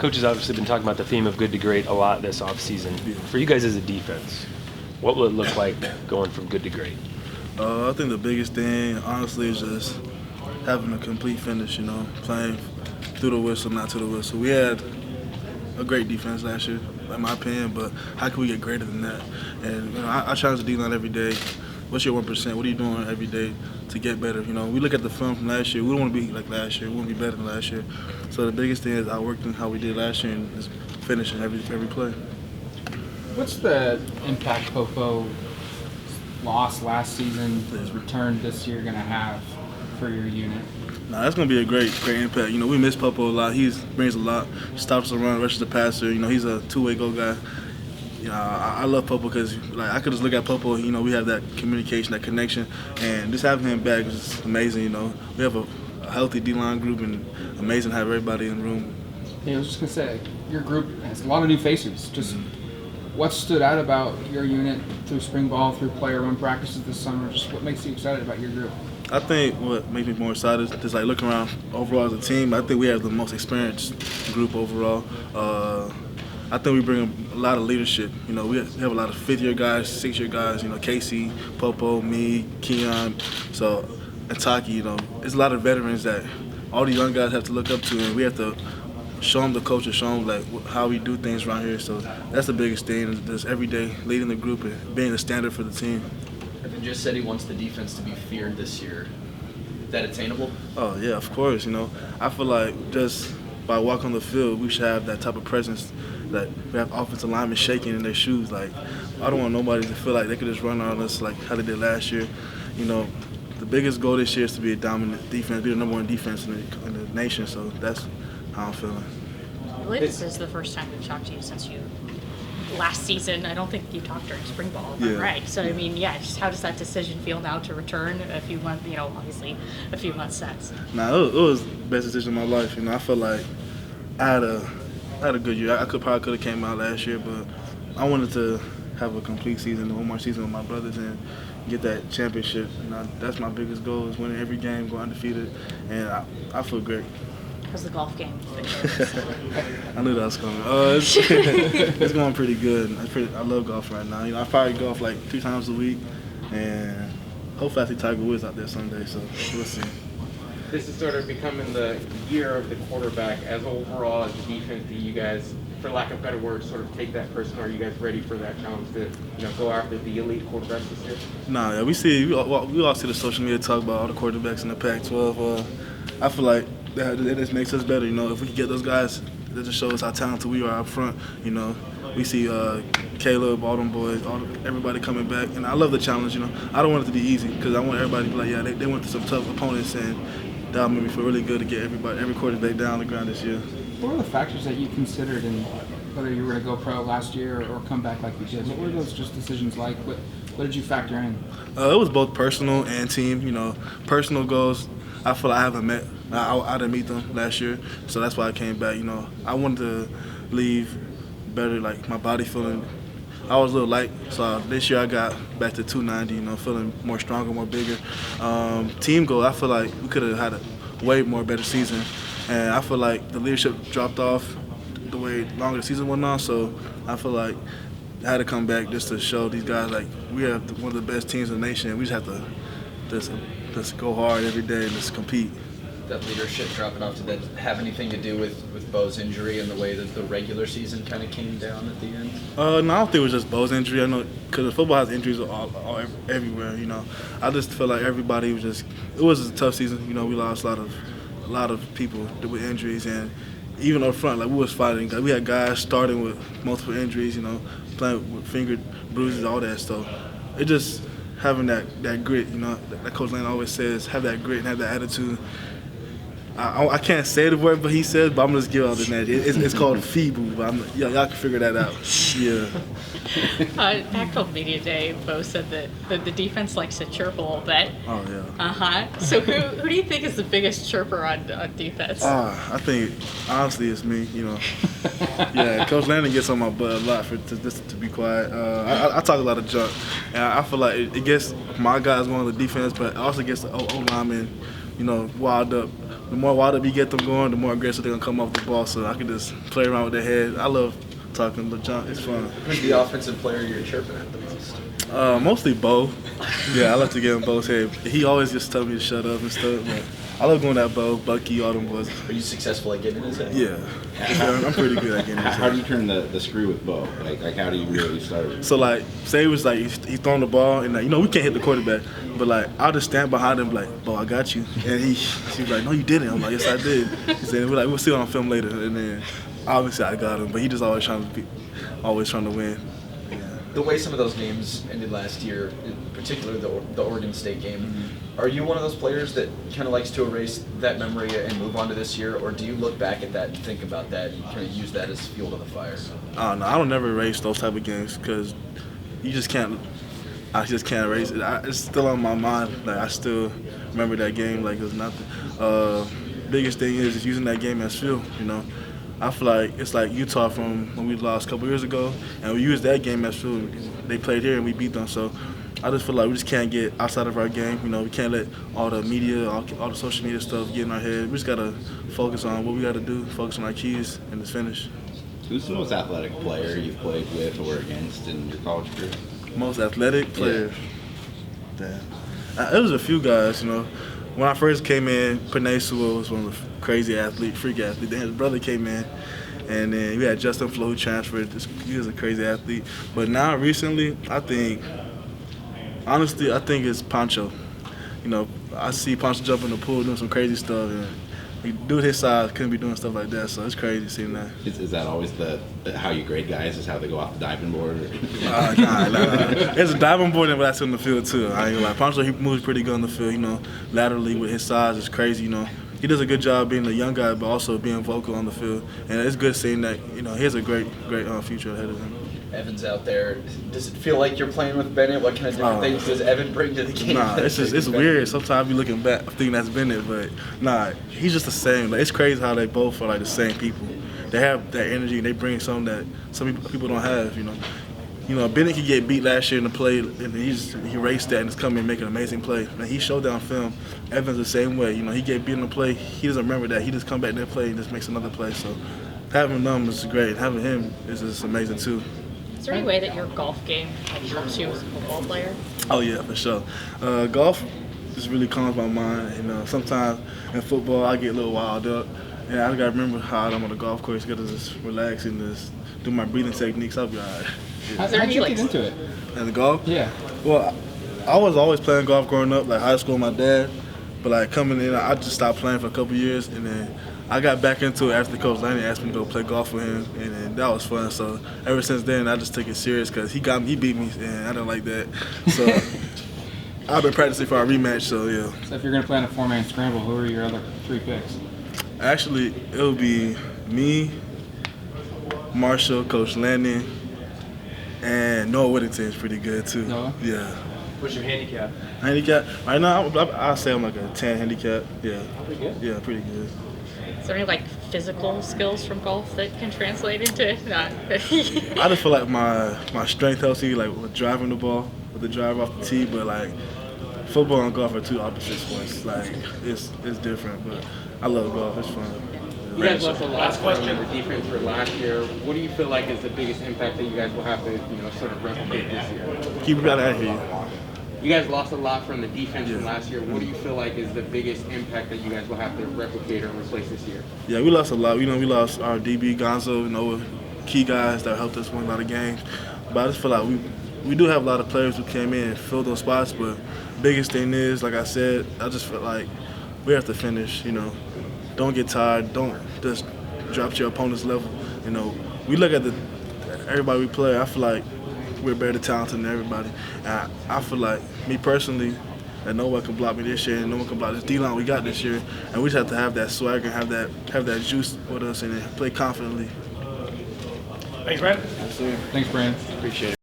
Coach has obviously been talking about the theme of good to great a lot this offseason. For you guys as a defense, what will it look like going from good to great? I think the biggest thing, honestly, is just having a complete finish, playing through the whistle, not to the whistle. We had a great defense last year, in my opinion, but how can we get greater than that? And I challenge the D-line every day. What's your 1%? What are you doing every day to get better? We look at the film from last year. We don't want to be like last year. We want to be better than last year. So the biggest thing is outworking how we did last year and just finishing every play. What's the impact Popo's loss last season, his return this year, going to have for your unit? That's going to be a great impact. We miss Popo a lot. He brings a lot, stops the run, rushes the passer. He's a two-way go guy. I love Popo because I could just look at Popo. We have that communication, that connection, and just having him back is amazing. We have a healthy D-line group, and amazing to have everybody in the room. Yeah, I was just gonna say, your group has a lot of new faces. Just what stood out about your unit through spring ball, through player run practices this summer? Just what makes you excited about your group? I think what makes me more excited is just looking around overall as a team. I think we have the most experienced group overall. I think we bring a lot of leadership. We have a lot of fifth-year guys, sixth-year guys. Casey, Popo, me, Keon, and Taki. It's a lot of veterans that all the young guys have to look up to, and we have to show them the culture, show them how we do things around here. So that's the biggest thing, is just every day leading the group and being the standard for the team. Brandon just said he wants the defense to be feared this year. Is that attainable? Oh yeah, of course. I feel like just by walking on the field, we should have that type of presence. That we have offensive linemen shaking in their shoes. I don't want nobody to feel like they could just run on us like how they did last year. The biggest goal this year is to be a dominant defense, be the number one defense in the nation. So that's how I'm feeling. I believe this is the first time we've talked to you since last season. I don't think you talked during spring ball, right? So just how does that decision feel now to return a few months? Obviously a few months since. It was the best decision of my life. I felt like I had a good year. I probably could have came out last year, but I wanted to have a complete season, one more season with my brothers, and get that championship. That's my biggest goal, is winning every game, go undefeated, and I feel great. How's the golf game? I knew that was coming. It's going pretty good. I love golf right now. I probably golf 3 times a week, and hopefully I see Tiger Woods out there someday, so we'll see. This is sort of becoming the year of the quarterback. As overall as a defense, do you guys, for lack of better words, sort of take that person? Are you guys ready for that challenge to go after the elite quarterbacks this year? We all see the social media talk about all the quarterbacks in the Pac-12. I feel like that just makes us better. If we can get those guys, that just shows how talented we are up front. We see Caleb, all them boys, everybody coming back, and I love the challenge. I don't want it to be easy because I want everybody to be like, they went to some tough opponents, and that'll make me feel really good to get every quarterback down on the ground this year. What were the factors that you considered in whether you were to go pro last year or come back like you did? What were those just decisions like? What did you factor in? It was both personal and team. Personal goals, I feel like I haven't met. I didn't meet them last year, so that's why I came back. I wanted to leave better, my body feeling. I was a little light, so this year I got back to 290, feeling more stronger, more bigger. Team goal, I feel like we could have had a way more better season, and I feel like the leadership dropped off the way longer the season went on, so I feel like I had to come back just to show these guys we have one of the best teams in the nation, and we just have to just go hard every day and just compete. That leadership dropping off, did that have anything to do with Bo's injury and the way that the regular season kind of came down at the end? No, I don't think it was just Bo's injury. I know because football has injuries everywhere. I just feel like everybody it was a tough season. We lost a lot of people with injuries, and even up front, we was fighting. We had guys starting with multiple injuries. Playing with finger bruises, all that stuff. It just having that grit. That Coach Lane always says, have that grit and have that attitude. I can't say the word, but he says, but I'm going to just give out the name. It's called feeble, but y'all can figure that out. Yeah. Pac-12 Media Day, Bo said that the defense likes to chirp a little bit. Oh, yeah. So who do you think is the biggest chirper on defense? I think, honestly, it's me, Yeah, Coach Landon gets on my butt a lot to be quiet. I talk a lot of junk, and I feel like it gets my guys going to the defense, but it also gets the O-linemen, wild up. the more wild up you get them going, the more aggressive they're gonna come off the ball. So I can just play around with their head. I love talking to John. It's fun. Who's the offensive player you're chirping at the most? Mostly Bo. Yeah, I love to get in Bo's head. He always just tells me to shut up and stuff. But I love going at Bo, Bucky, all them boys. Are you successful at getting in his head? Yeah, I'm pretty good at getting in his How do head. you turn the screw with Bo? Like how do you really start? So like, say it was like he's throwing the ball and like, we can't hit the quarterback, but like I'll just stand behind him like, Bo, I got you, and he was like, no, you didn't. I'm like, yes, I did. He said, we'll see it on film later, and then obviously I got him, but he just always trying to win. The way some of those games ended last year, in particular the Oregon State game, are you one of those players that kind of likes to erase that memory and move on to this year, or do you look back at that and think about that and kind of use that as fuel to the fire? I don't know. I don't never erase those type of games because you just can't. I just can't erase it. It's still on my mind. Like I still remember that game like it was nothing. Biggest thing is just using that game as fuel. I feel like it's like Utah from when we lost a couple years ago, and we used that game as fuel. They played here and we beat them. So I just feel like we just can't get outside of our game. We can't let all the media, all the social media stuff get in our head. We just gotta focus on what we gotta do, focus on our keys, and just finish. Who's the most athletic player you've played with or against in your college career? Most athletic player. Yeah. Damn. It was a few guys. When I first came in, Panay Sewell was one of the crazy freak athlete. Then his brother came in, and then we had Justin Flo who transferred. He was a crazy athlete. But now recently, honestly, I think it's Pancho. I see Pancho jump in the pool doing some crazy stuff, and dude his size couldn't be doing stuff like that. So it's crazy seeing that. Is that always the how you grade guys? Is how they go off the diving board? Nah. There's a diving board, but that's in the field too. I ain't gonna lie. Pancho, he moves pretty good on the field. Laterally with his size, it's crazy. He does a good job being a young guy, but also being vocal on the field. And it's good seeing that. He has a great future ahead of him. Evan's out there. Does it feel like you're playing with Bennett? What kind of different things does Evan bring to the game? Nah, it's weird. Sometimes I be looking back, thinking that's Bennett, but nah, he's just the same. Like it's crazy how they both are like the same people. They have that energy and they bring something that some people don't have. Bennett could get beat last year in the play, and he raced that and is coming and making an amazing play. And he showed that on film. Evan's the same way. He get beat in the play. He doesn't remember that. He just come back in that play and just makes another play. So having them is great. Having him is just amazing too. Is there any way that your golf game helps you as a football player? Oh yeah, for sure. Golf just really calms my mind. Sometimes in football I get a little wild up, and I gotta remember how I'm on the golf course. Gotta just relax and just do my breathing techniques. I'll be alright. How did you get into it? And the golf? Yeah. Well, I was always playing golf growing up, like high school with my dad. But like coming in, I just stopped playing for a couple years, and then I got back into it after Coach Laney asked me to go play golf with him, and then that was fun. So ever since then, I just took it serious because he beat me, and I didn't like that. So I've been practicing for our rematch. So yeah. So if you're gonna play on a 4-man scramble, who are your other 3 picks? Actually, it'll be me, Marshall, Coach Lanning, and Noah Whittington is pretty good too. Noah? Yeah. What's your handicap? Handicap? Right now, I'll say I'm like a 10 handicap. Yeah. Pretty good. Yeah, pretty good. Is there any physical skills from golf that can translate into not? I just feel like my strength helps me with driving the ball, with the drive off the tee, but football and golf are two opposite sports. It's different, but I love golf. It's fun. You guys lost a lot from the defense for last year. What do you feel like is the biggest impact that you guys will have to, sort of replicate this year? Keep it out of here. You guys lost a lot from the defense from last year. What do you feel like is the biggest impact that you guys will have to replicate or replace this year? Yeah, we lost a lot. We lost our DB, Gonzo, key guys that helped us win a lot of games. But I just feel like we do have a lot of players who came in and filled those spots. But biggest thing is, like I said, I just feel like we have to finish. Don't get tired. Don't just drop to your opponent's level. We look at everybody we play. I feel like we're better talented than everybody. And I feel like, me personally, that no one can block me this year, and no one can block this D-line we got this year. And we just have to have that swagger, have that juice with us, and play confidently. Thanks, Brandon. Thanks, Brandon. Appreciate it.